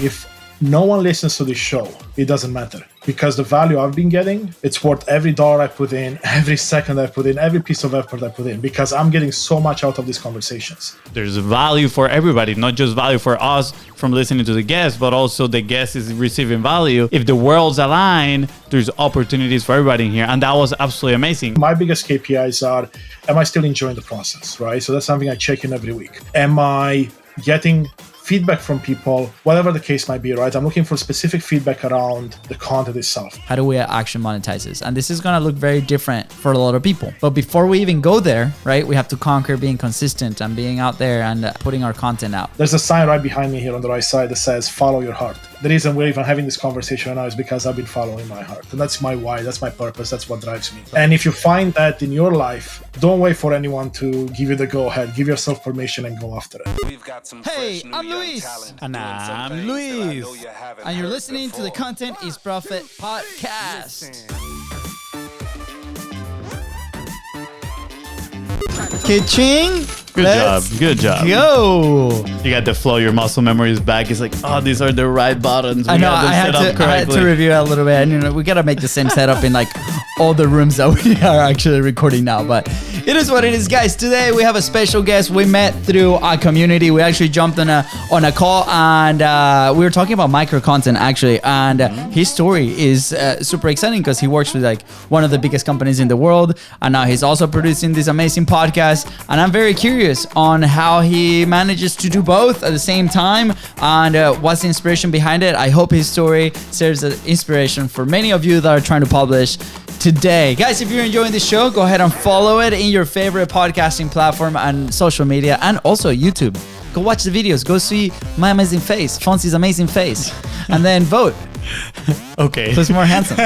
If no one listens to this show, it doesn't matter, because the value I've been getting, it's worth every dollar I put in, every second I put in, every piece of effort I put in, because I'm getting so much out of these conversations. There's value for everybody, not just value for us from listening to the guest, but also the guest is receiving value. If the worlds align, there's opportunities for everybody in here. And that was absolutely amazing. My biggest KPIs are, am I still enjoying the process, right? So that's something I check in every week. Am I getting feedback from people, whatever the case might be, right? I'm looking for specific feedback around the content itself. How do we actually monetize this? And this is going to look very different for a lot of people. But before we even go there, right, we have to conquer being consistent and being out there and putting our content out. There's a sign right behind me here on the right side that says, follow your heart. The reason we're even having this conversation right now is because I've been following my heart. And that's my why, that's my purpose, that's what drives me. And if you find that in your life, don't wait for anyone to give you the go-ahead. Give yourself permission and go after it. Hey, I'm Luis. And I'm Luis. And you're listening to the Content is Profit podcast. Ka-ching. Good job. Go. You got the flow, your muscle memory is back. It's like, oh, these are the right buttons. I know, I had to review it a little bit. And, we got to make the same setup in like all the rooms that we are actually recording now. But it is what it is, guys. Today we have a special guest we met through our community. We actually jumped on a call and we were talking about micro content actually. And his story is super exciting because he works with like one of the biggest companies in the world. And now he's also producing this amazing podcast. And I'm very curious on how he manages to do both at the same time and what's the inspiration behind it. I hope his story serves as inspiration for many of you that are trying to publish today. Guys, if you're enjoying the show, go ahead and follow it in your favorite podcasting platform and social media and also YouTube. Go watch the videos. Go see my amazing face, Fonzie's amazing face, and then vote. Okay. Who's more handsome?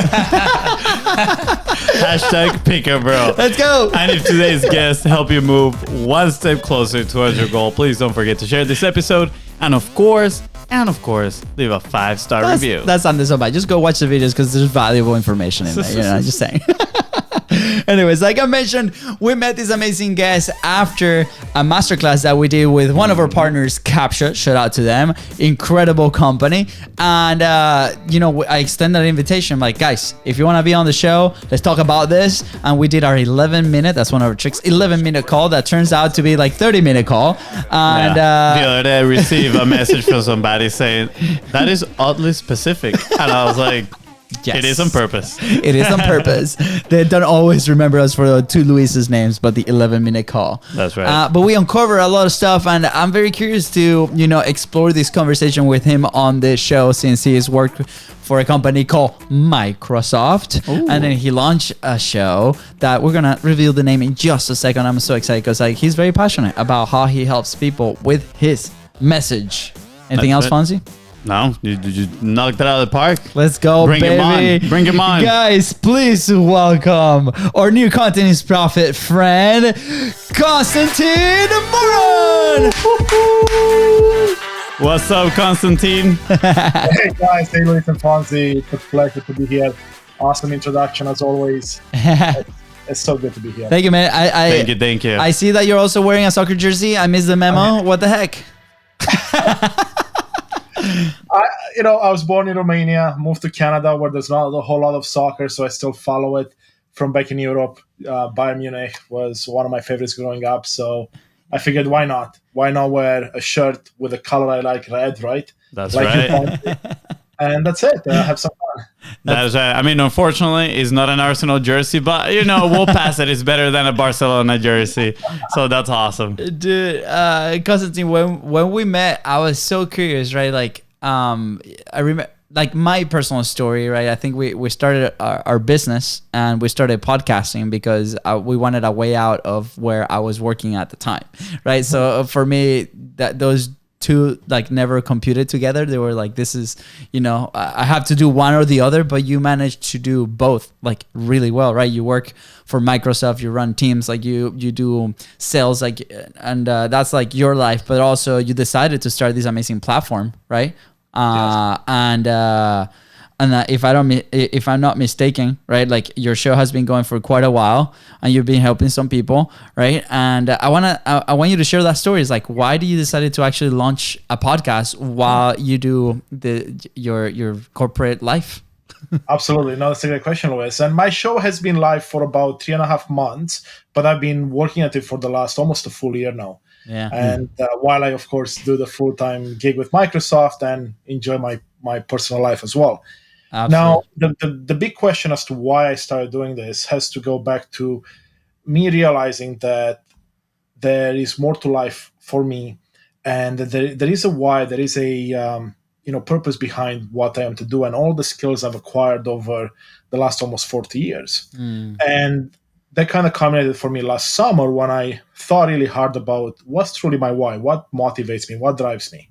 Hashtag pick a bro. Let's go. And if today's guest help you move one step closer towards your goal, please don't forget to share this episode. And of course, leave a 5-star review. That's not so bad. Just go watch the videos because there's valuable information in there. Just saying. Anyways, like I mentioned, we met this amazing guest after a masterclass that we did with one of our partners, Captcha. Shout out to them. Incredible company. And, I extended an invitation. I'm like, guys, if you want to be on the show, let's talk about this. And we did our 11-minute, that's one of our tricks, 11-minute call that turns out to be like 30-minute call. And the other day I received a message from somebody saying, that is oddly specific. And I was like, yes. It is on purpose. It is on purpose. They don't always remember us for the two Luis's names, but the 11-minute call. That's right. But we uncover a lot of stuff, and I'm very curious to, explore this conversation with him on this show since he has worked for a company called Microsoft. Ooh. And then he launched a show that we're going to reveal the name in just a second. I'm so excited because he's very passionate about how he helps people with his message. Anything else, Fonzie? No, you knocked it out of the park. Let's go, Bring baby. Bring him on. Guys, please welcome our new Content is Profit friend, Constantin Moran. What's up, Constantin? Hey guys, hey Luis and Fonzie. It's a pleasure to be here. Awesome introduction as always. It's so good to be here. Thank you, man. Thank you. I see that you're also wearing a soccer jersey. I missed the memo. What the heck? I was born in Romania, moved to Canada where there's not a whole lot of soccer, so I still follow it from back in Europe. Bayern Munich was one of my favorites growing up, so I figured why not? Why not wear a shirt with a color I like, red, right? That's right. And that's it. Have some fun. That's right. I mean, unfortunately, it's not an Arsenal jersey, but, we'll pass it. It's better than a Barcelona jersey. So that's awesome. Dude, Constantine, when we met, I was so curious, right? Like, I remember, like, my personal story, right? I think we started our business and we started podcasting because we wanted a way out of where I was working at the time, right? So for me, those two like never computed together. They were like, this is, I have to do one or the other, but you managed to do both like really well, right? You work for Microsoft, you run teams, like you do sales, like, and that's like your life, but also you decided to start this amazing platform, right? Yes. And And if I'm not mistaken, right, like your show has been going for quite a while, and you've been helping some people, right? And I want you to share that story. It's like, why do you decided to actually launch a podcast while you do your corporate life? Absolutely. No, that's a great question, Luis. And my show has been live for about 3.5 months, but I've been working at it for the last almost a full year now. Yeah. And while I, of course, do the full-time gig with Microsoft and enjoy my personal life as well. Absolutely. Now, the big question as to why I started doing this has to go back to me realizing that there is more to life for me, and that there is a why, there is a purpose behind what I am to do, and all the skills I've acquired over the last almost 40 years. And that kind of culminated for me last summer when I thought really hard about what's truly my why, what motivates me, what drives me.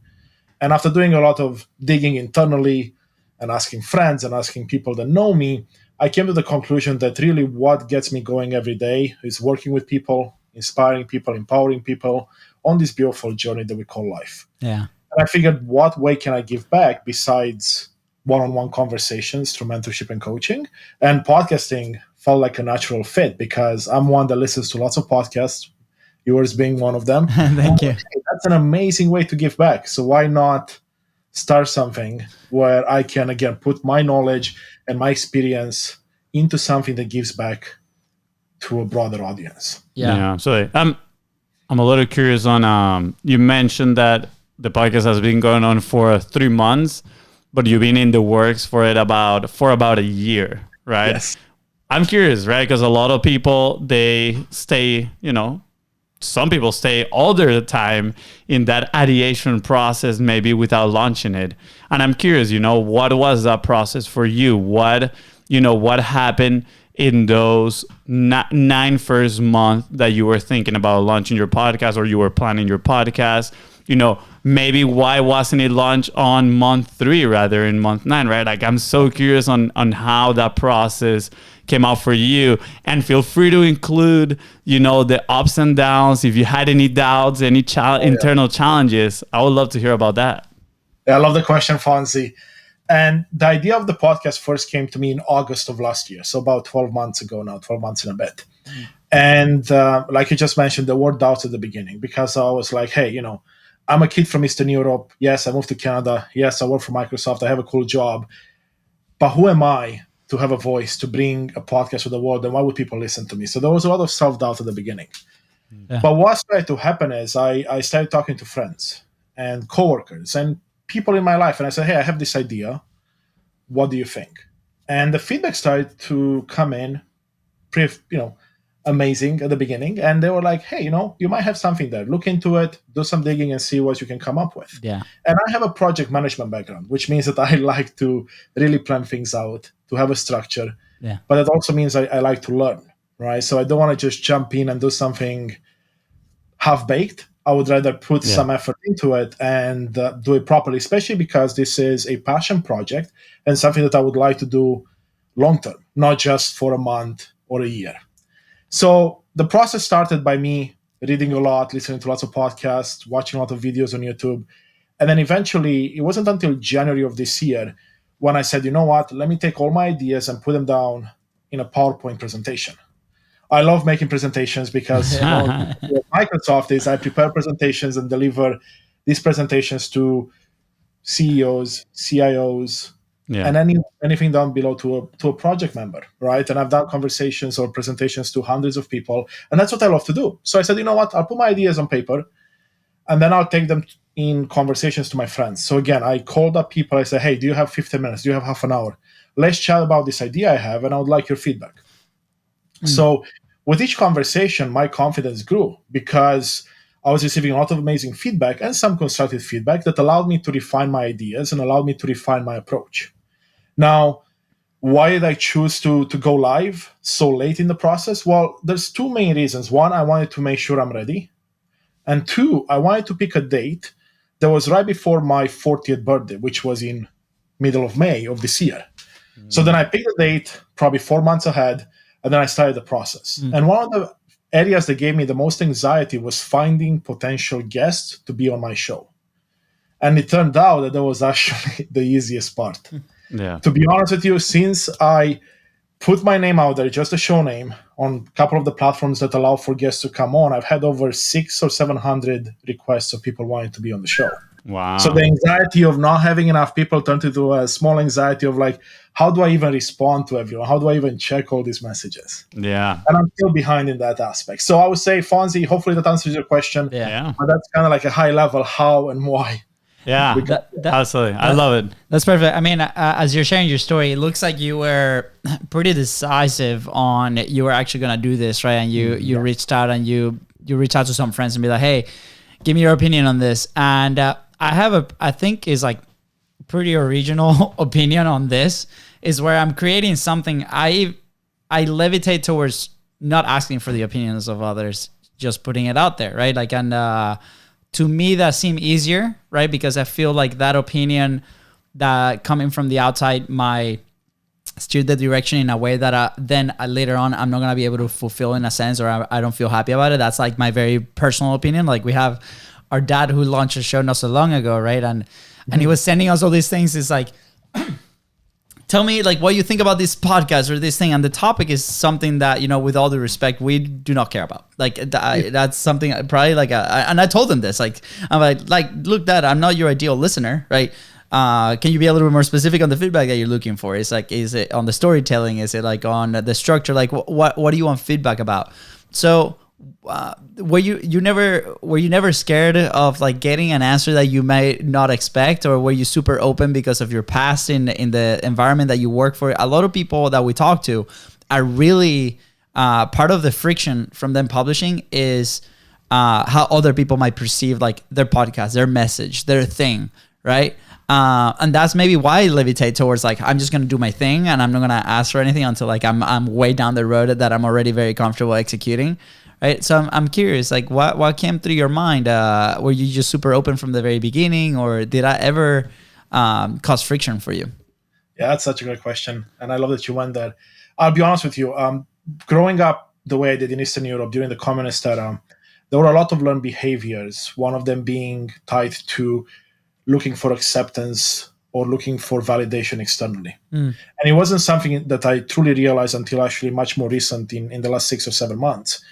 And after doing a lot of digging internally and asking friends and asking people that know me, I came to the conclusion that really what gets me going every day is working with people, inspiring people, empowering people on this beautiful journey that we call life. Yeah. And I figured, what way can I give back besides one-on-one conversations through mentorship and coaching? And podcasting felt like a natural fit because I'm one that listens to lots of podcasts, yours being one of them. Thank you. That's an amazing way to give back. So why not start something where I can, again, put my knowledge and my experience into something that gives back to a broader audience? Yeah. So I'm a little curious on, you mentioned that the podcast has been going on for 3 months, but you've been in the works for about a year, right? Yes. I'm curious, right? Because a lot of people, they stay, some people stay all their time in that ideation process, maybe without launching it. And I'm curious, what was that process for you? What happened in those 9 first months that you were thinking about launching your podcast, or you were planning your podcast? Maybe why wasn't it launched on month 3 rather in month 9, right? Like, I'm so curious on how that process came out for you. And feel free to include, the ups and downs. If you had any doubts, any internal challenges, I would love to hear about that. Yeah, I love the question, Fonzie. And the idea of the podcast first came to me in August of last year. So about 12 months ago now, 12 months and a bit. And like you just mentioned, there were doubts at the beginning because I was like, hey, I'm a kid from Eastern Europe. Yes, I moved to Canada. Yes, I work for Microsoft. I have a cool job. But who am I to have a voice, to bring a podcast to the world? And why would people listen to me? So there was a lot of self-doubt at the beginning. Yeah. But what started to happen is I started talking to friends and coworkers and people in my life. And I said, hey, I have this idea. What do you think? And the feedback started to come in pretty, amazing at the beginning. And they were like, hey, you might have something there. Look into it, do some digging and see what you can come up with. Yeah. And I have a project management background, which means that I like to really plan things out, to have a structure. Yeah. But it also means I like to learn, right? So I don't want to just jump in and do something half-baked. I would rather put some effort into it and do it properly, especially because this is a passion project and something that I would like to do long-term, not just for a month or a year. So the process started by me reading a lot, listening to lots of podcasts, watching a lot of videos on YouTube. And then eventually, it wasn't until January of this year when I said, you know what, let me take all my ideas and put them down in a PowerPoint presentation. I love making presentations because Microsoft is I prepare presentations and deliver these presentations to CEOs, CIOs, and anything down below to a project member, right? And I've done conversations or presentations to hundreds of people, and that's what I love to do. So I said, you know what, I'll put my ideas on paper, and then I'll take them in conversations to my friends. So again, I called up people. I said, hey, do you have 15 minutes? Do you have half an hour? Let's chat about this idea I have, and I would like your feedback. So with each conversation, my confidence grew because I was receiving a lot of amazing feedback and some constructive feedback that allowed me to refine my ideas and allowed me to refine my approach. Now, why did I choose to go live so late in the process? Well, there's 2 main reasons. One, I wanted to make sure I'm ready. And 2, I wanted to pick a date that was right before my 40th birthday, which was in middle of May of this year. So then I picked a date probably 4 months ahead, and then I started the process. And one of the areas that gave me the most anxiety was finding potential guests to be on my show. And it turned out that was actually the easiest part. Yeah. To be honest with you, since I put my name out there, just a show name, on a couple of the platforms that allow for guests to come on, I've had over 600 or 700 requests of people wanting to be on the show. So the Wow. anxiety of not having enough people turned into a small anxiety of like, how do I even respond to everyone? How do I even check all these messages? Yeah. And I'm still behind in that aspect. So I would say, Fonzie, hopefully that answers your question. Yeah. But that's kind of like a high level how and why. Yeah. Absolutely. I love it. That's perfect. I mean, as you're sharing your story, it looks like you were pretty decisive on you were actually going to do this, right? And you reached out and you reached out to some friends and be like, hey, give me your opinion on this. And I think is like pretty original opinion on this is where I'm creating something. I levitate towards not asking for the opinions of others, just putting it out there, right? Like, and to me that seemed easier, right? Because I feel like that opinion that coming from the outside might steer the direction in a way that then later on I'm not going to be able to fulfill in a sense, or I don't feel happy about it. That's like my very personal opinion. Like we have our dad who launched a show not so long ago, right? And he was sending us all these things. It's like, tell me like what you think about this podcast or this thing. And the topic is something that, you know, with all due respect, we do not care about. Like that's something probably like, and I told him this, like, I'm like, look, Dad, I'm not your ideal listener, right? Can you be a little bit more specific on the feedback that you're looking for? It's like, is it on the storytelling? Is it like on the structure? Like what do you want feedback about? So, were you never scared of like getting an answer that you might not expect, or were you super open because of your past in the environment that you work for? A lot of people that we talk to are really part of the friction from them publishing is how other people might perceive like their podcast, their message, their thing, right? And that's maybe why I levitate towards like I'm just gonna do my thing and I'm not gonna ask for anything until like I'm way down the road that I'm already very comfortable executing. Right, so I'm curious, like what came through your mind? Were you just super open from the very beginning, or did I ever cause friction for you? Yeah, that's such a great question, and I love that you went there. I'll be honest with you. Growing up the way I did in Eastern Europe during the communist era, there were a lot of learned behaviors. One of them being tied to looking for acceptance or looking for validation externally, and it wasn't something that I truly realized until actually much more recent in the last 6 or 7 months.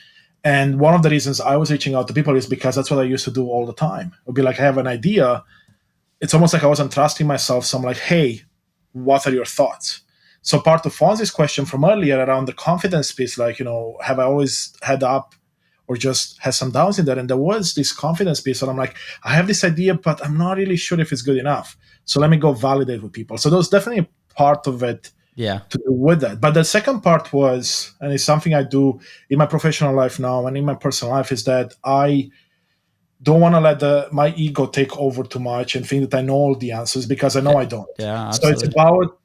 And one of the reasons I was reaching out to people is because that's what I used to do all the time. It would be like, I have an idea. It's almost like I wasn't trusting myself. So I'm like, hey, what are your thoughts? So part of Fonzie's question from earlier around the confidence piece, like, you know, have I always had up or just had some downs in there? And there was this confidence piece. And I'm like, I have this idea, but I'm not really sure if it's good enough. So let me go validate with people. So there was definitely a part of it to do with that. But the second part was, and it's something I do in my professional life now and in my personal life, is that I don't want to let my ego take over too much and think that I know all the answers, because I know I don't. Yeah, so it's about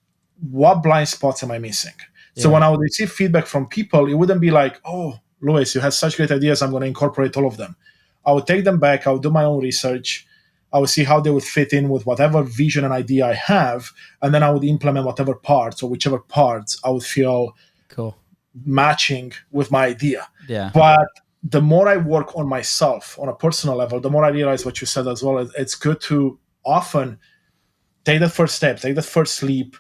what blind spots am I missing? So when I would receive feedback from people, it wouldn't be like, oh, Luis, you had such great ideas, I'm going to incorporate all of them. I would take them back, I would do my own research, I would see how they would fit in with whatever vision and idea I have, and then I would implement whatever parts or whichever parts I would feel cool matching with my idea. Yeah. But the more I work on myself on a personal level, the more I realize what you said as well. It's good to often take that first step, take that first leap,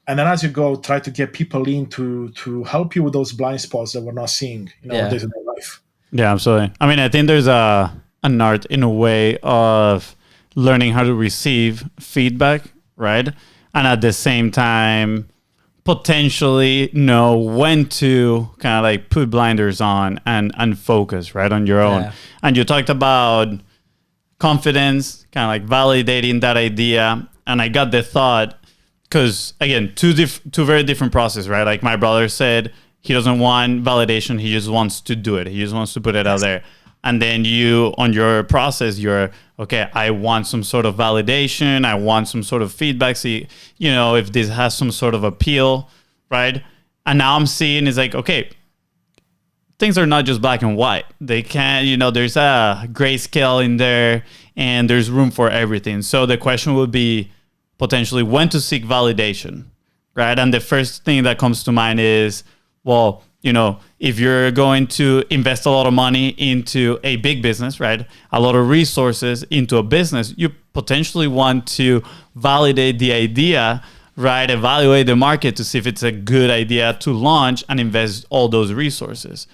and then as you go, try to get people in to help you with those blind spots that we're not seeing in our day-to-day life. Yeah, absolutely. I mean, I think there's an art in a way of learning how to receive feedback, right? And at the same time, potentially know when to kind of like put blinders on and focus, right, on your own. And you talked about confidence, kind of like validating that idea. And I got the thought, because again, two very different processes, right? Like my brother said, he doesn't want validation. He just wants to do it. He just wants to put it out there. And then you, on your process, you're, okay, I want some sort of validation. I want some sort of feedback. See, you know, if this has some sort of appeal, right? And now I'm seeing is like, okay, things are not just black and white. They can, you know, there's a grayscale in there and there's room for everything. So the question would be potentially when to seek validation, right? And the first thing that comes to mind is, well, you know, if you're going to invest a lot of money into a big business, right? A lot of resources into a business, you potentially want to validate the idea, right? Evaluate the market to see if it's a good idea to launch and invest all those resources.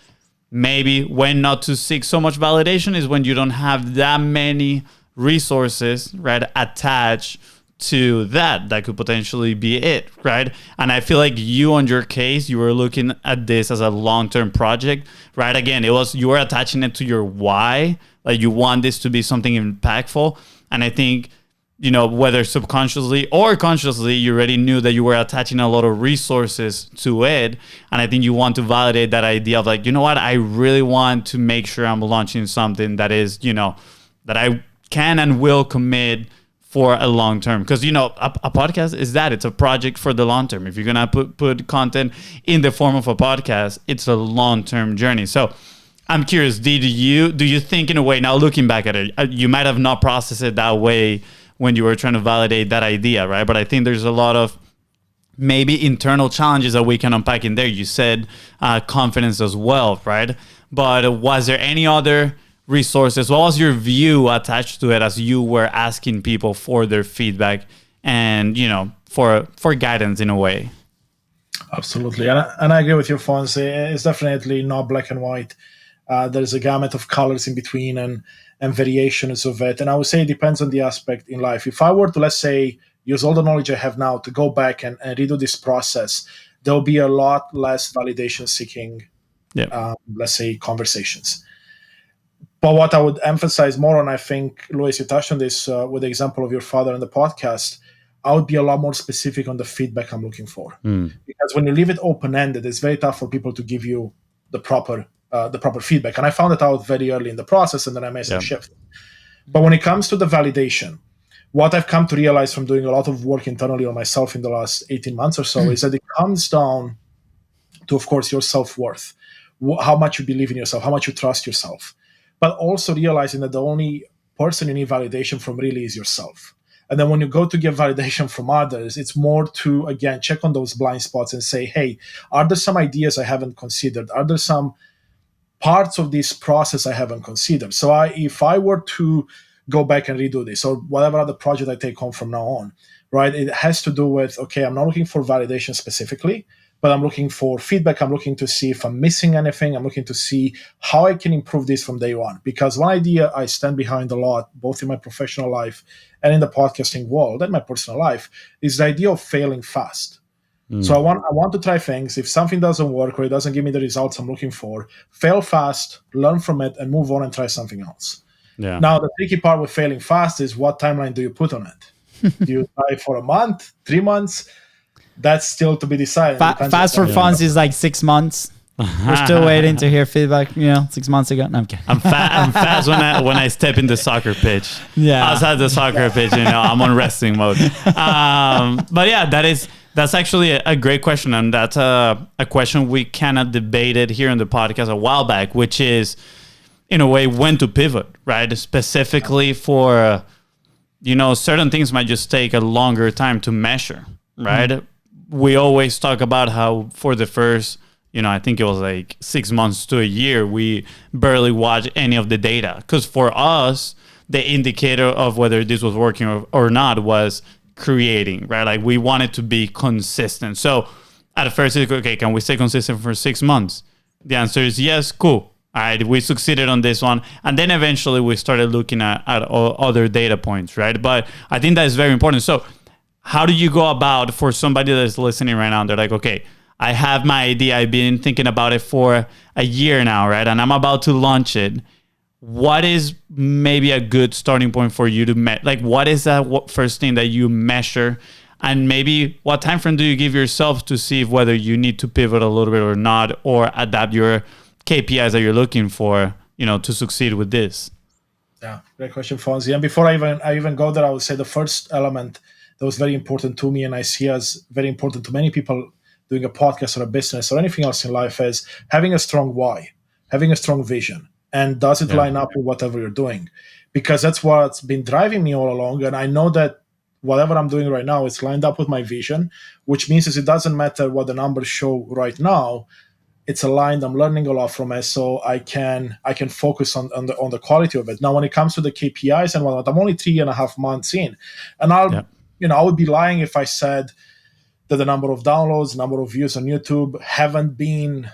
Maybe when not to seek so much validation is when you don't have that many resources, right, attached to that could potentially be it, right? And I feel like you, on your case, you were looking at this as a long-term project, right? Again, you were attaching it to your why, like you want this to be something impactful. And I think, whether subconsciously or consciously, you already knew that you were attaching a lot of resources to it. And I think you want to validate that idea of like, you know what, I really want to make sure I'm launching something that is, that I can and will commit for a long term. Because, a podcast is that. It's a project for the long term. If you're going to put content in the form of a podcast, it's a long-term journey. So I'm curious, do you think in a way, now looking back at it, you might have not processed it that way when you were trying to validate that idea, right? But I think there's a lot of maybe internal challenges that we can unpack in there. You said confidence as well, right? But was there any other resources? What was your view attached to it as you were asking people for their feedback and, for guidance in a way? Absolutely. And I agree with you, Fonzie. It's definitely not black and white. There's a gamut of colors in between and variations of it. And I would say it depends on the aspect in life. If I were to, let's say, use all the knowledge I have now to go back and redo this process, there'll be a lot less validation seeking, let's say, conversations. But what I would emphasize more on, I think, Luis, you touched on this with the example of your father in the podcast, I would be a lot more specific on the feedback I'm looking for. Because when you leave it open-ended, it's very tough for people to give you the proper feedback. And I found it out very early in the process, and then I made some shift. But when it comes to the validation, what I've come to realize from doing a lot of work internally on myself in the last 18 months or so is that it comes down to, of course, your self-worth, how much you believe in yourself, how much you trust yourself, but also realizing that the only person you need validation from really is yourself. And then when you go to get validation from others, it's more to, again, check on those blind spots and say, hey, are there some ideas I haven't considered? Are there some parts of this process I haven't considered? So if I were to go back and redo this or whatever other project I take on from now on, right, it has to do with, okay, I'm not looking for validation specifically, but I'm looking for feedback. I'm looking to see if I'm missing anything. I'm looking to see how I can improve this from day one. Because one idea I stand behind a lot, both in my professional life and in the podcasting world and my personal life, is the idea of failing fast. So I want to try things. If something doesn't work or it doesn't give me the results I'm looking for, fail fast, learn from it, and move on and try something else. Yeah. Now, the tricky part with failing fast is what timeline do you put on it? Do you try for a month, 3 months? That's still to be decided. Fast for Fonzie is like 6 months. We're still waiting to hear feedback. 6 months ago. No, I'm kidding. I'm fast when I step in the soccer pitch. Yeah. Outside the soccer pitch, I'm on resting mode. But yeah, that's actually a great question, and that's a question we kind of debated here in the podcast a while back, which is, in a way, when to pivot, right? Specifically for, certain things might just take a longer time to measure, right? We always talk about how for the first, I think it was like 6 months to a year, we barely watch any of the data. Because for us, the indicator of whether this was working or not was creating, right? Like we want it to be consistent. So at first, it's okay, can we stay consistent for 6 months? The answer is yes, cool. All right, we succeeded on this one. And then eventually we started looking at other data points, right? But I think that is very important. So how do you go about, for somebody that's listening right now, they're like, okay, I have my idea. I've been thinking about it for a year now, right? And I'm about to launch it. What is maybe a good starting point for you to what is that first thing that you measure? And maybe what time frame do you give yourself to see whether you need to pivot a little bit or not, or adapt your KPIs that you're looking for, to succeed with this? Yeah, great question, Fonzie. And before I even go there, I would say the first element that was very important to me, and I see as very important to many people doing a podcast or a business or anything else in life, is having a strong why, having a strong vision. And does it line up with whatever you're doing? Because that's what's been driving me all along. And I know that whatever I'm doing right now is lined up with my vision, which means is it doesn't matter what the numbers show right now. It's aligned. I'm learning a lot from it, so I can focus on the quality of it. Now, when it comes to the KPIs and whatnot, I'm only 3.5 months in, and I would be lying if I said that the number of downloads, number of views on YouTube haven't been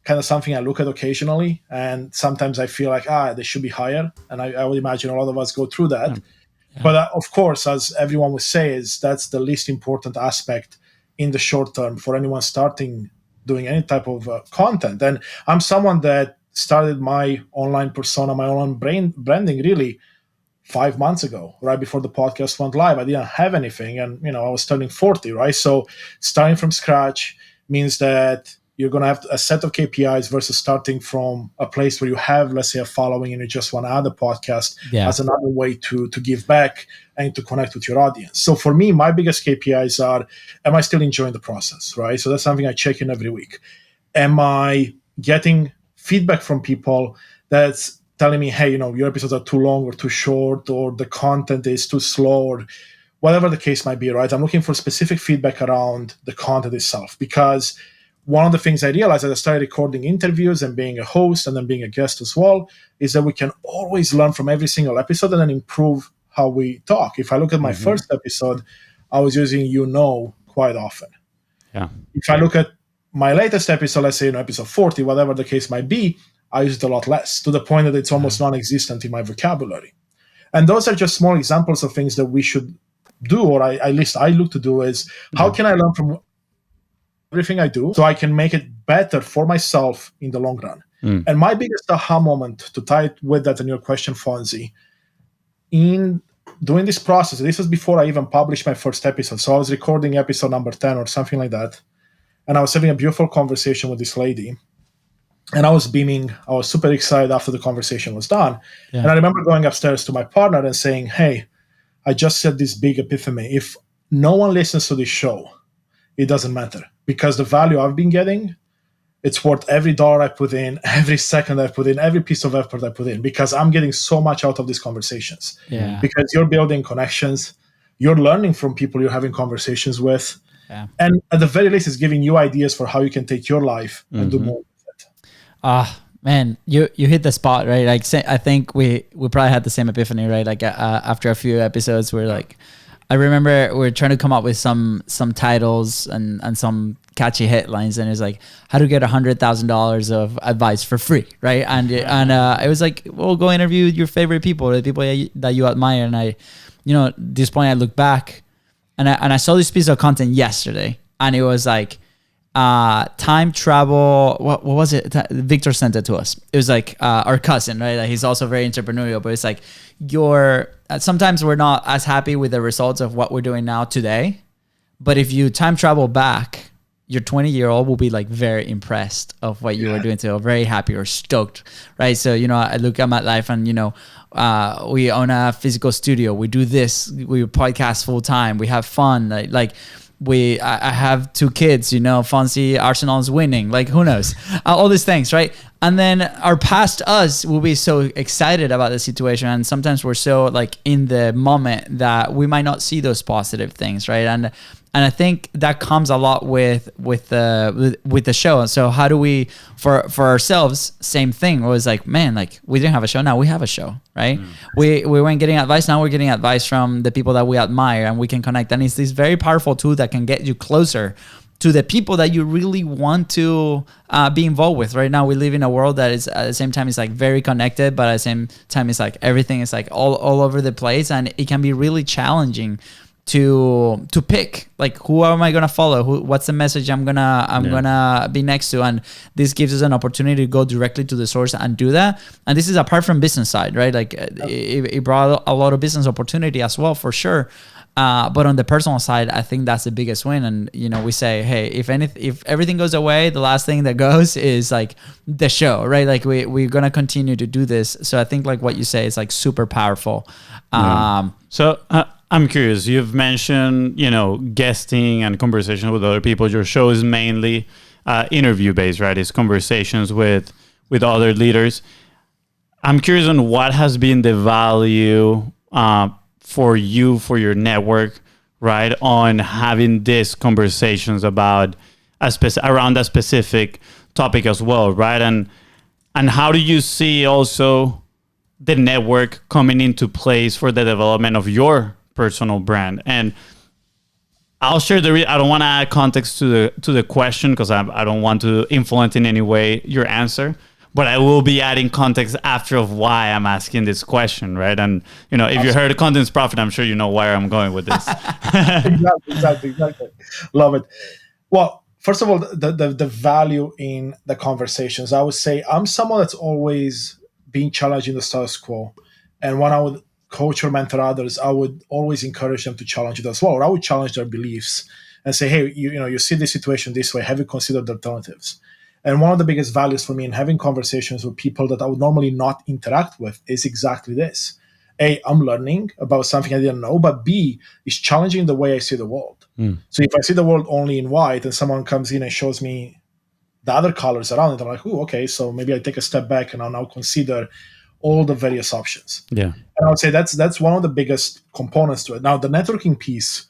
kind of something I look at occasionally. And sometimes I feel like, they should be higher. And I would imagine a lot of us go through that. Yeah. But of course, as everyone would say, is that's the least important aspect in the short term for anyone starting doing any type of content. And I'm someone that started my online persona, my online branding really 5 months ago, right before the podcast went live. I didn't have anything, and I was turning 40, right? So starting from scratch means that you're going to have a set of KPIs versus starting from a place where you have, let's say, a following and you just want to add a podcast as another way to give back and to connect with your audience. So for me, my biggest KPIs are, am I still enjoying the process, right? So that's something I check in every week. Am I getting feedback from people that's telling me, hey, your episodes are too long or too short, or the content is too slow, or whatever the case might be, right? I'm looking for specific feedback around the content itself, because one of the things I realized as I started recording interviews and being a host and then being a guest as well, is that we can always learn from every single episode and then improve how we talk. If I look at my first episode, I was using quite often. Yeah. If I look at my latest episode, let's say episode 40, whatever the case might be, I use it a lot less, to the point that it's almost non-existent in my vocabulary. And those are just small examples of things that we should do, or at least I look to do, is how can I learn from everything I do so I can make it better for myself in the long run. And my biggest aha moment, to tie it with that in your question, Fonzie, in doing this process, this was before I even published my first episode. So I was recording episode number 10 or something like that. And I was having a beautiful conversation with this lady. And I was beaming. I was super excited after the conversation was done. Yeah. And I remember going upstairs to my partner and saying, hey, I just had this big epiphany. If no one listens to this show, it doesn't matter, because the value I've been getting, it's worth every dollar I put in, every second I put in, every piece of effort I put in, because I'm getting so much out of these conversations. Yeah. Because you're building connections, you're learning from people you're having conversations with. Yeah. And at the very least, it's giving you ideas for how you can take your life and do more with it. Man, you hit the spot, right? Like, I think we probably had the same epiphany, right? Like after a few episodes, we're like, I remember we're trying to come up with some titles and some catchy headlines, and it's like, how to get $100,000 of advice for free, right? And it was like, well, go interview your favorite people, the people that you admire. And I, at this point, I look back, and I saw this piece of content yesterday, and it was like, time travel. What was it? Victor sent it to us. It was like our cousin, right? Like, he's also very entrepreneurial, but it's like sometimes we're not as happy with the results of what we're doing now today, but if you time travel back, your 20-year-old will be like very impressed of what you were doing today, or very happy or stoked, right? So I look at my life, and we own a physical studio. We do this. We podcast full time. We have fun. I have 2 kids, Fonzie, Arsenal is winning, like, who knows, all these things, right? And then our past us will be so excited about the situation, and sometimes we're so like in the moment that we might not see those positive things, right? And I think that comes a lot with the show. So how do we, for ourselves, same thing. It was like, man, like, we didn't have a show, now we have a show, right? We weren't getting advice, now we're getting advice from the people that we admire, and we can connect. And it's this very powerful tool that can get you closer to the people that you really want to be involved with. Right now, we live in a world that is, at the same time, is like very connected, but at the same time, it's like everything is like all over the place, and it can be really challenging to pick, like, who am I gonna follow? What's the message I'm gonna be next to? And this gives us an opportunity to go directly to the source and do that. And this is apart from business side, right? Like, it brought a lot of business opportunity as well, for sure. But on the personal side, I think that's the biggest win. And we say, hey, if everything goes away, the last thing that goes is like the show, right? Like, we're gonna continue to do this. So I think, like, what you say is like super powerful. So I'm curious. You've mentioned guesting and conversations with other people. Your show is mainly interview based, right? It's conversations with other leaders. I'm curious on what has been the value for you, for your network, right, on having these conversations about around a specific topic as well, right? And how do you see also the network coming into place for the development of your personal brand? And I'll share I don't want to add context to the question because I don't want to influence in any way your answer. But I will be adding context after of why I'm asking this question, right? And if you heard Content's Profit, I'm sure you know where I'm going with this. Exactly. Love it. Well, first of all, the value in the conversations. I would say I'm someone that's always being challenged in the status quo. And when I would coach or mentor others, I would always encourage them to challenge it as well. Or I would challenge their beliefs and say, hey, you see this situation this way. Have you considered alternatives? And one of the biggest values for me in having conversations with people that I would normally not interact with is exactly this. A, I'm learning about something I didn't know, but B, is challenging the way I see the world. So if I see the world only in white and someone comes in and shows me the other colors around it, I'm like, oh, okay, so maybe I take a step back and I'll now consider all the various options. Yeah. And I would say that's one of the biggest components to it. Now, the networking piece,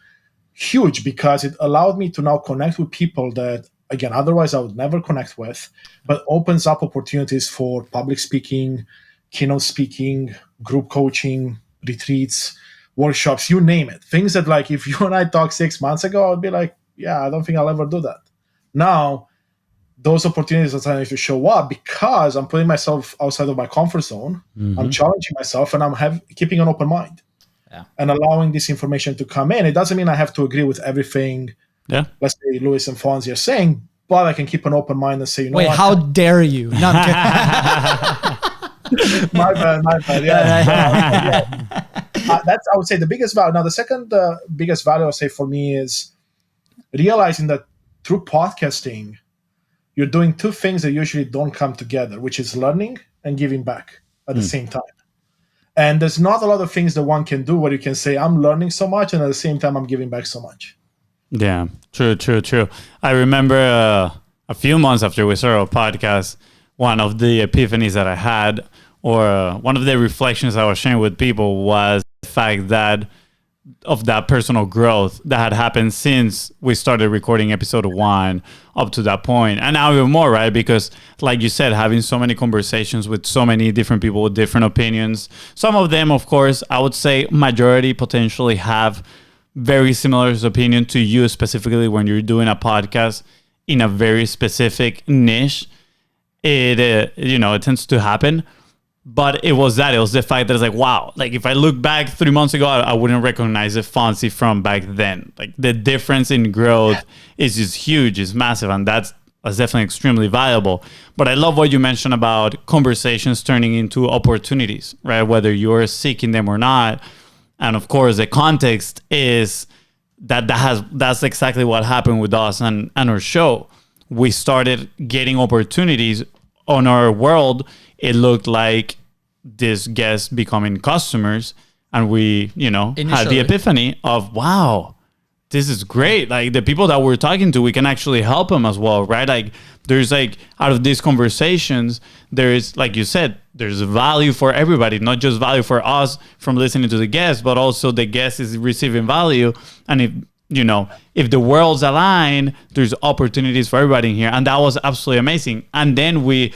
huge, because it allowed me to now connect with people that, again, otherwise I would never connect with, but opens up opportunities for public speaking, keynote speaking, group coaching, retreats, workshops, you name it. Things that, like, if you and I talked 6 months ago, I would be like, yeah, I don't think I'll ever do that. Now, those opportunities are starting to show up because I'm putting myself outside of my comfort zone. I'm challenging myself, and I'm keeping an open mind and allowing this information to come in. It doesn't mean I have to agree with everything. Yeah. Let's say Lewis and Fonzie are saying, but I can keep an open mind and say, wait, what? How dare you? No, I'm my bad. Yeah. That's, I would say, the biggest value. Now, the second biggest value I would say for me is realizing that through podcasting, you're doing two things that usually don't come together, which is learning and giving back at the same time. And there's not a lot of things that one can do where you can say, I'm learning so much, and at the same time, I'm giving back so much. Yeah, true. I remember a few months after we started our podcast, one of the epiphanies that I had, or one of the reflections I was sharing with people, was the fact that of that personal growth that had happened since we started recording episode 1 up to that point, and now even more, right? Because like you said, having so many conversations with so many different people with different opinions, some of them, of course, I would say majority potentially have very similar opinion to you, specifically when you're doing a podcast in a very specific niche. It tends to happen. But it was the fact that it's like, wow, like if I look back 3 months ago, I wouldn't recognize the Fonzie from back then. Like the difference in growth is just huge, is massive, and that's definitely extremely valuable. But I love what you mentioned about conversations turning into opportunities, right? Whether you're seeking them or not. And of course, the context is that's exactly what happened with us and our show. We started getting opportunities on our world. It looked like this guest becoming customers, and we, had the epiphany of, wow, this is great. Like the people that we're talking to, we can actually help them as well, right? Like there's like, out of these conversations, there is, like you said, there's value for everybody, not just value for us from listening to the guest, but also the guest is receiving value. And if the worlds align, there's opportunities for everybody in here. And that was absolutely amazing. And then we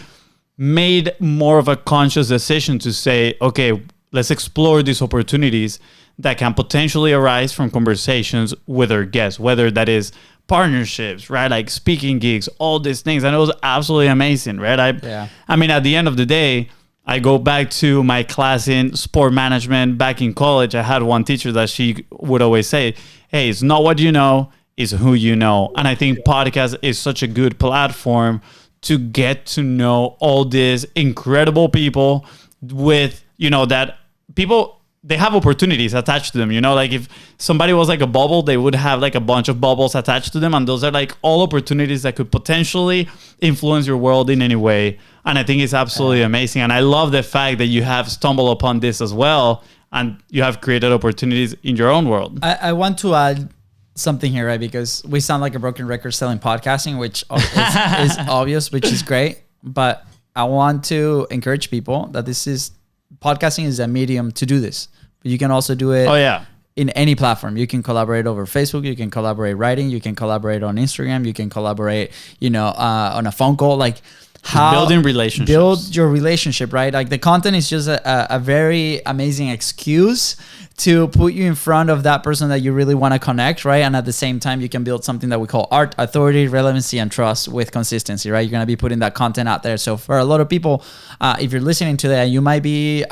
made more of a conscious decision to say, okay, let's explore these opportunities that can potentially arise from conversations with our guests, whether that is partnerships, right? Like speaking gigs, all these things. And it was absolutely amazing, right? I mean, at the end of the day, I go back to my class in sport management back in college. I had one teacher that she would always say, hey, it's not what you know, it's who you know. And I think podcast is such a good platform to get to know all these incredible people with, that people, they have opportunities attached to them, like if somebody was like a bubble, they would have like a bunch of bubbles attached to them. And those are like all opportunities that could potentially influence your world in any way. And I think it's absolutely amazing. And I love the fact that you have stumbled upon this as well, and you have created opportunities in your own world. I want to add something here, right? Because we sound like a broken record selling podcasting, which is obvious, which is great. But I want to encourage people that podcasting is a medium to do this. But you can also do it in any platform. You can collaborate over Facebook. You can collaborate writing. You can collaborate on Instagram. You can collaborate, on a phone call. Like how building relationships. Build your relationship, right? Like the content is just a very amazing excuse to put you in front of that person that you really want to connect, right? And at the same time, you can build something that we call art, authority, relevancy, and trust with consistency, right? You're going to be putting that content out there. So for a lot of people, if you're listening to that, you might be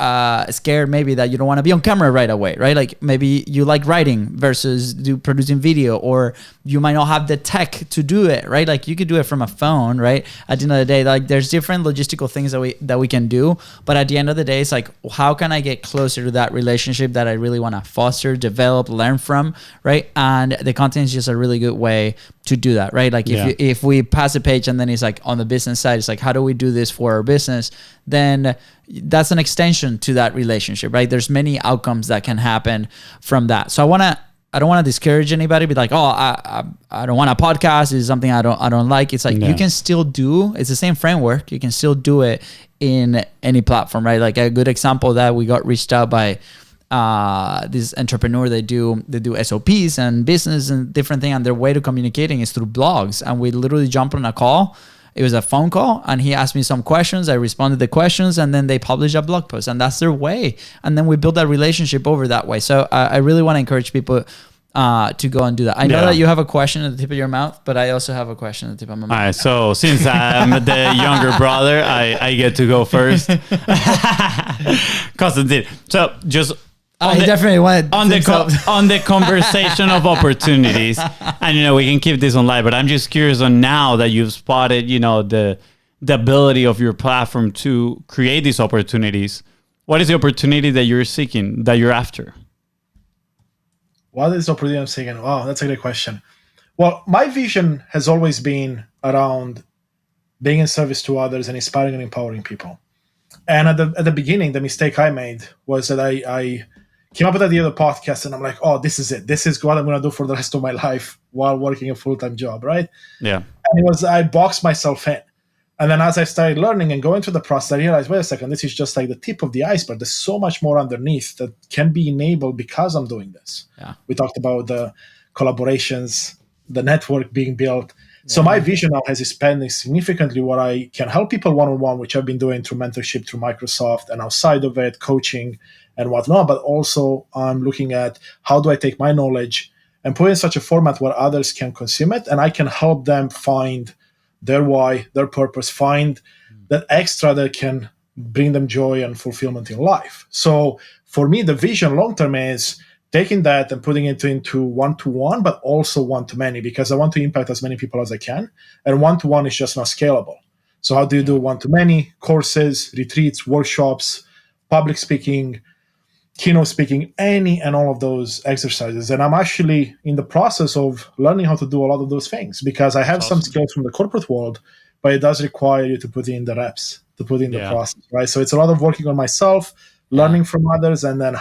scared maybe that you don't want to be on camera right away, right? Like maybe you like writing versus producing video, or you might not have the tech to do it, right? Like you could do it from a phone, right? At the end of the day, like there's different logistical things that we can do. But at the end of the day, it's like, how can I get closer to that relationship that I really want to foster, develop, learn from, right? And the content is just a really good way to do that, right? Like if we pass a page and then it's like on the business side, it's like, how do we do this for our business? Then that's an extension to that relationship, right? There's many outcomes that can happen from that. So I don't want to discourage anybody, be like, oh, I don't want a podcast. It's something I don't like. It's like, you can still do, it's the same framework. You can still do it in any platform, right? Like a good example that we got reached out by this entrepreneur. They do SOPs and business and different things, and their way to communicating is through blogs. And we literally jumped on a call. It was a phone call, and he asked me some questions. I responded to the questions, and then they published a blog post, and that's their way. And then we built that relationship over that way. So I really want to encourage people to go and do that. I know that you have a question at the tip of your mouth, but I also have a question at the tip of my mouth. All right, so since I'm the younger brother, I get to go first. Constantin. So just I definitely want on the conversation of opportunities, and we can keep this on live. But I'm just curious on now that you've spotted, the ability of your platform to create these opportunities. What is the opportunity that you're seeking, that you're after? What is the opportunity I'm seeking? Wow, that's a great question. Well, my vision has always been around being in service to others and inspiring and empowering people. And at the beginning, the mistake I made was that I came up with the idea of the podcast, and I'm like, oh, this is it. This is what I'm going to do for the rest of my life while working a full-time job, right? Yeah. And I boxed myself in. And then as I started learning and going through the process, I realized, wait a second, this is just like the tip of the iceberg. There's so much more underneath that can be enabled because I'm doing this. Yeah. We talked about the collaborations, the network being built. So my vision now is expanding significantly what I can help people one-on-one, which I've been doing through mentorship, through Microsoft, and outside of it, coaching and whatnot. But also I'm looking at how do I take my knowledge and put it in such a format where others can consume it, and I can help them find their why, their purpose, find that extra that can bring them joy and fulfillment in life. So for me, the vision long-term is taking that and putting it into one-to-one, but also one-to-many, because I want to impact as many people as I can. And one-to-one is just not scalable. So how do you do one-to-many? Courses, retreats, workshops, public speaking, keynote speaking, any and all of those exercises. And I'm actually in the process of learning how to do a lot of those things, because I have some skills from the corporate world, but it does require you to put in the reps, to put in the process, right? So it's a lot of working on myself, learning from others, and then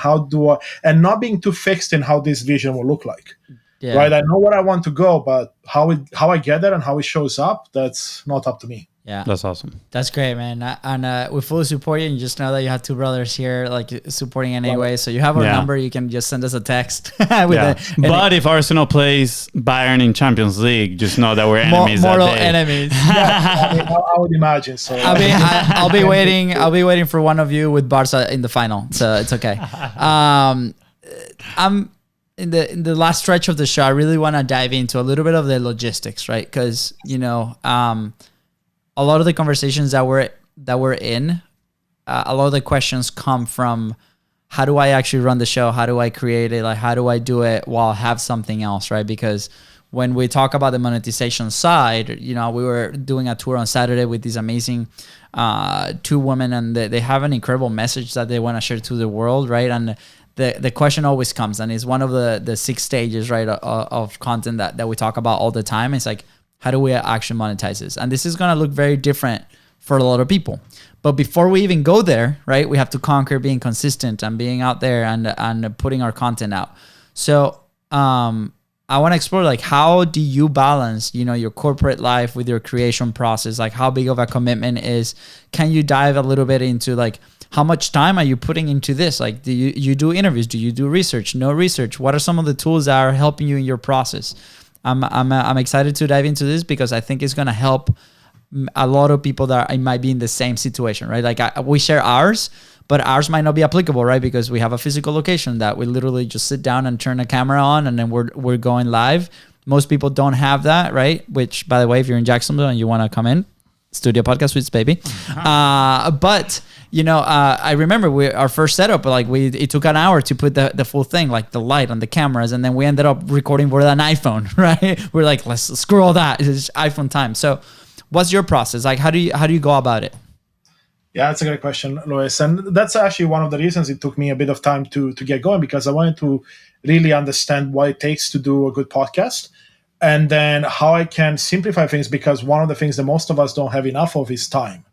and not being too fixed in how this vision will look like, right? I know where I want to go, but how I get there and how it shows up, that's not up to me. Yeah, that's awesome. That's great, man. And we fully support you. And just know that you have two brothers here, like supporting in any way. So you have our number. You can just send us a text. But if Arsenal plays Bayern in Champions League, just know that we're enemies. Mortal enemies. I would imagine. So I'll be waiting. I'll be waiting for one of you with Barca in the final. So it's okay. I'm in the last stretch of the show. I really want to dive into a little bit of the logistics, right? Because a lot of the conversations that we're in, a lot of the questions come from how do I actually run the show? How do I create it? Like, how do I do it while I have something else, right? Because when we talk about the monetization side, we were doing a tour on Saturday with these amazing two women, and they have an incredible message that they want to share to the world, right? And the question always comes, and it's one of the 6 stages, right, of content that we talk about all the time. It's like, how do we actually monetize this? And this is going to look very different for a lot of people. But before we even go there, right, we have to conquer being consistent and being out there and putting our content out. So I want to explore, like, how do you balance, your corporate life with your creation process? Like, how big of a commitment is? Can you dive a little bit into, like, how much time are you putting into this? Like, do you do interviews? Do you do research? No research? What are some of the tools that are helping you in your process? I'm excited to dive into this because I think it's going to help a lot of people that I might be in the same situation, right? Like we share ours, but ours might not be applicable, right? Because we have a physical location that we literally just sit down and turn a camera on, and then we're going live. Most people don't have that, right? Which, by the way, if you're in Jacksonville and you want to come in, Studio Podcast Suites, baby. But I remember our first setup, like it took an hour to put the full thing, like the light and the cameras, and then we ended up recording with an iPhone, right? We're like, let's screw all that. It's iPhone time. So, what's your process? Like, how do you go about it? Yeah, that's a great question, Luis. And that's actually one of the reasons it took me a bit of time to get going, because I wanted to really understand what it takes to do a good podcast, and then how I can simplify things, because one of the things that most of us don't have enough of is time.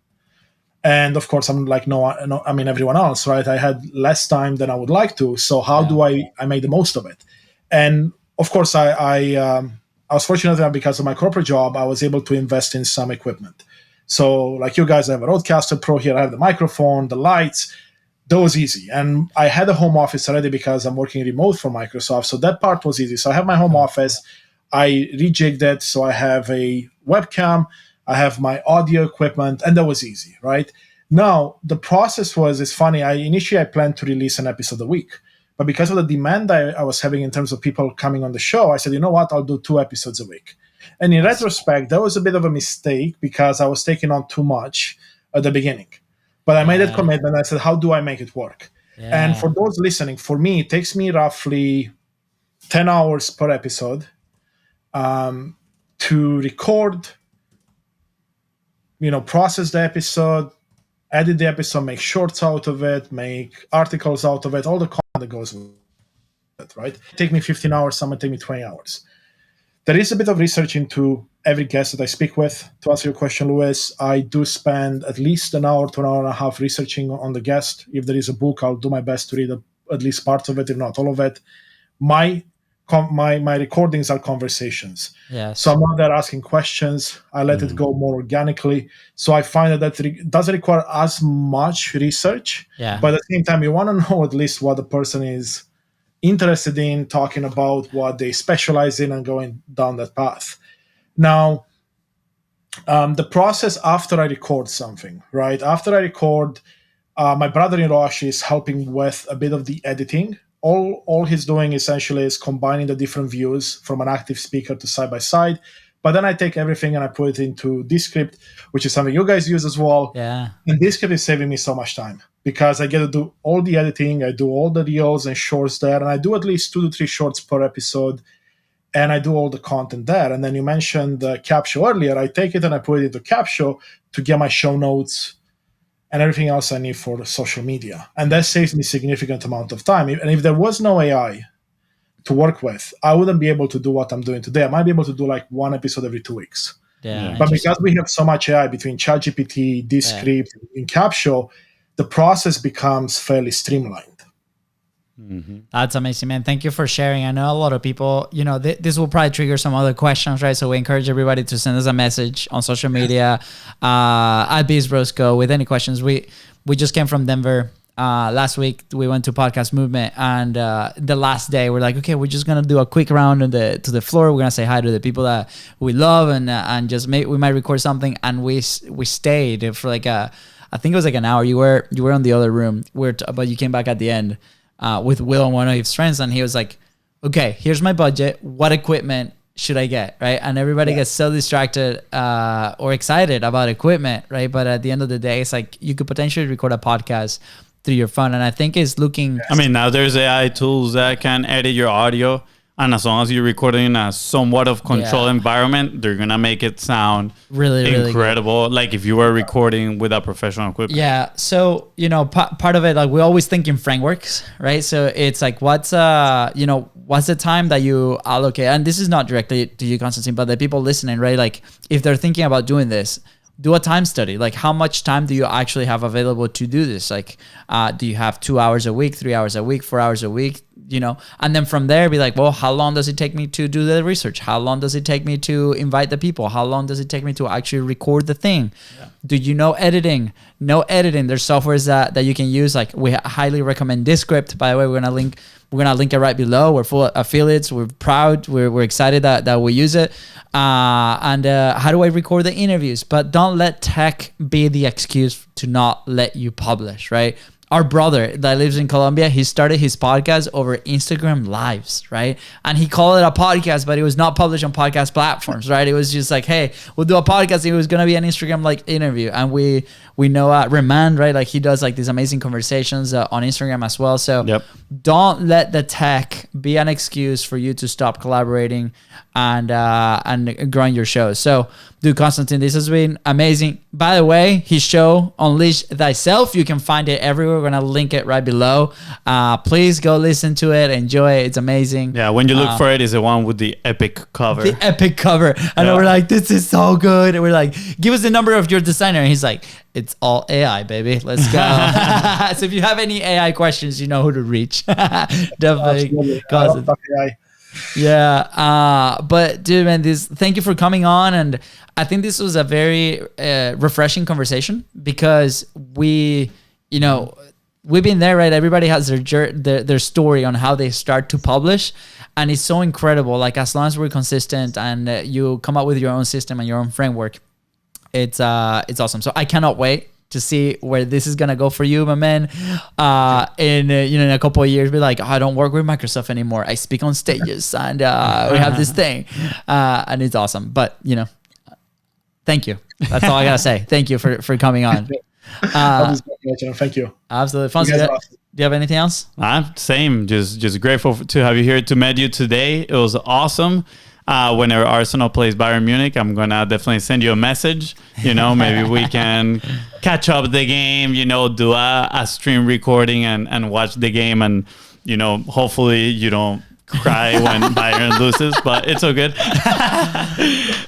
And of course, I'm like, everyone else, right? I had less time than I would like to. So how do I make the most of it? And of course, I was fortunate enough, because of my corporate job, I was able to invest in some equipment. So like you guys, I have a Rodecaster Pro here. I have the microphone, the lights. That was easy. And I had a home office already because I'm working remote from Microsoft. So that part was easy. So I have my home office. I rejigged it. So I have a webcam. I have my audio equipment. And that was easy, right? Now, the process it's funny. Initially, I planned to release an episode a week. But because of the demand I was having in terms of people coming on the show, I said, you know what? I'll do 2 episodes a week. And in retrospect, that was a bit of a mistake, because I was taking on too much at the beginning. But I made that commitment. I said, how do I make it work? Yeah. And for those listening, for me, it takes me roughly 10 hours per episode to record, process the episode, edit the episode, make shorts out of it, make articles out of it, all the content that goes with it, right? It take me 15 hours, some might take me 20 hours. There is a bit of research into every guest that I speak with. To answer your question, Luis, I do spend at least an hour to an hour and a half researching on the guest. If there is a book, I'll do my best to read at least parts of it, if not all of it. My recordings are conversations. Yes. So I'm not there asking questions. I let it go more organically. So I find that doesn't require as much research. Yeah. But at the same time, you want to know at least what the person is interested in, talking about what they specialize in, and going down that path. Now, the process after I record something, right? After I record, my brother-in-law is helping with a bit of the editing. All he's doing essentially is combining the different views from an active speaker to side by side. But then I take everything and I put it into Descript, which is something you guys use as well. Yeah. And Descript is saving me so much time, because I get to do all the editing. I do all the reels and shorts there. And I do at least 2 to 3 shorts per episode. And I do all the content there. And then you mentioned Capshow earlier. I take it and I put it into Capshow to get my show notes and everything else I need for social media. And that saves me significant amount of time. And if there was no AI to work with, I wouldn't be able to do what I'm doing today. I might be able to do like 1 episode every 2 weeks. Yeah. But because we have so much AI between ChatGPT, Descript, and Capshow, the process becomes fairly streamlined. Mm-hmm. That's amazing, man. Thank you for sharing. I know a lot of people, this will probably trigger some other questions, right? So we encourage everybody to send us a message on social media at BizBrosco with any questions. We just came from Denver. Last week we went to Podcast Movement, and the last day we're like, okay, we're just gonna do a quick round to the floor. We're gonna say hi to the people that we love, and just we might record something. And we stayed for like I think it was like an hour. You were on the other room, but you came back at the end with Will and one of his friends, and he was like, okay, here's my budget. What equipment should I get, right? And everybody gets so distracted or excited about equipment, right? But at the end of the day, it's like you could potentially record a podcast through your phone. And I think it's looking... I mean, now there's AI tools that can edit your audio. And as long as you're recording in a somewhat of controlled environment, they're going to make it sound really incredible. Like if you were recording without professional equipment. Yeah. So, part of it, like we always think in frameworks, right? So it's like, what's the time that you allocate? And this is not directly to you, Constantin, but the people listening, right? Like if they're thinking about doing this, do a time study. Like how much time do you actually have available to do this? Like, do you have 2 hours a week, 3 hours a week, 4 hours a week, and then from there be like, well, how long does it take me to do the research? How long does it take me to invite the people? How long does it take me to actually record the thing? Yeah. Do you know editing? No editing. There's softwares that you can use. Like we highly recommend Descript. By the way, we're going to link We're gonna link it right below. We're full affiliates. We're proud. We're excited that we use it. And how do I record the interviews? But don't let tech be the excuse to not let you publish, right? Our brother that lives in Colombia, he started his podcast over Instagram lives, right? And he called it a podcast, but it was not published on podcast platforms, right? It was just like, hey, we'll do a podcast. It was going to be an Instagram like interview. And we know Remand, right? Like he does like these amazing conversations on Instagram as well. So don't let the tech be an excuse for you to stop collaborating and growing your show. So, dude, Constantin, this has been amazing. By the way, his show, Unleash Thyself, you can find it everywhere. We're going to link it right below. Please go listen to it. Enjoy it. It's amazing. Yeah, when you look for it, is the one with the epic cover. The epic cover. And we're like, this is so good. And we're like, give us the number of your designer. And he's like, it's all AI, baby. Let's go. So if you have any AI questions, you know who to reach. Definitely. AI. Yeah, but dude, man, thank you for coming on, and I think this was a very refreshing conversation because we've been there, right? Everybody has their story on how they start to publish, and it's so incredible. Like as long as we're consistent and you come up with your own system and your own framework, it's awesome. So I cannot wait to see where this is gonna go for you, my man. In a couple of years, be like, I don't work with Microsoft anymore. I speak on stages, and we have this thing, and it's awesome. But thank you. That's all I gotta say. Thank you for coming on. Thank you. Absolutely, Fonzie. Do you have anything else? Same. Just grateful to have you here, to meet you today. It was awesome. Whenever Arsenal plays Bayern Munich, I'm gonna definitely send you a message. Maybe we can catch up the game. Do a stream recording and watch the game, and hopefully you don't cry when Bayern loses, but it's all good.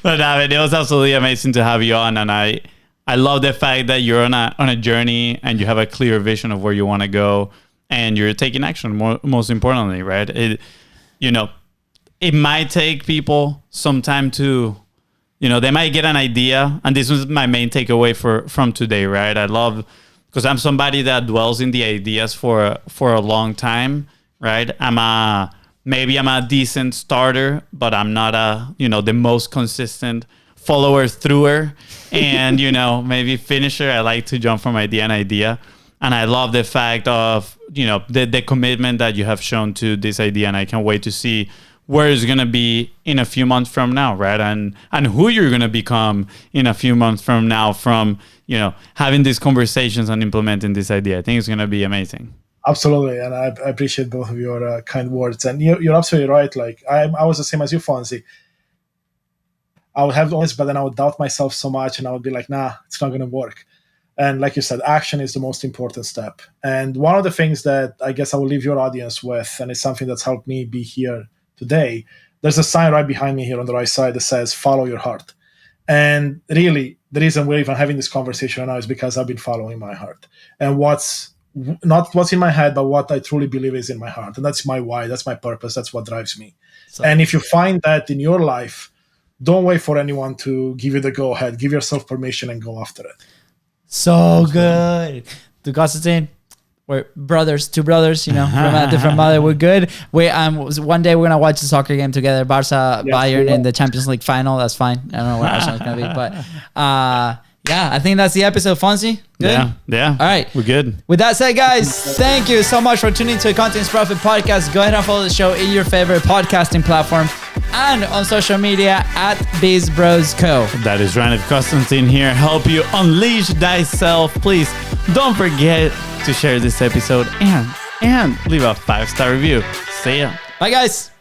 But it was absolutely amazing to have you on, and I love the fact that you're on a journey and you have a clear vision of where you want to go, and you're taking action. Most importantly, right? It might take people some time to, they might get an idea. And this was my main takeaway from today, right? I love, because I'm somebody that dwells in the ideas for a long time, right? I'm a decent starter, but I'm not the most consistent follower througher. And, maybe finisher. I like to jump from idea to idea. And I love the fact of, the commitment that you have shown to this idea. And I can't wait to see where it's going to be in a few months from now, right? And who you're going to become in a few months from now from, having these conversations and implementing this idea. I think it's going to be amazing. Absolutely. And I appreciate both of your kind words. And you're absolutely right. Like I was the same as you, Fonzie. I would have all this, but then I would doubt myself so much and I would be like, nah, it's not going to work. And like you said, action is the most important step. And one of the things that I guess I will leave your audience with, and it's something that's helped me be here today, there's a sign right behind me here on the right side that says follow your heart. And really the reason we're even having this conversation right now is because I've been following my heart, and not what's in my head, but what I truly believe is in my heart. And that's my why, that's my purpose, that's what drives me. And if you find that in your life, don't wait for anyone to give you the go ahead. Give yourself permission and go after it. So good. To Constantin, we're two brothers, from a different mother. We're good. One day we're gonna watch the soccer game together, Barca Bayern in the Champions League final. That's fine. I don't know where Arsenal's gonna be, but I think that's the episode. Fonzie, good? Yeah. All right, we're good. With that said, guys, thank you so much for tuning to Content's Profit Podcast. Go ahead and follow the show in your favorite podcasting platform and on social media at BizBrosCo. That is Ryan Constantin here. Help you unleash thyself. Please don't forget to share this episode and leave a 5-star review. See ya. Bye, guys.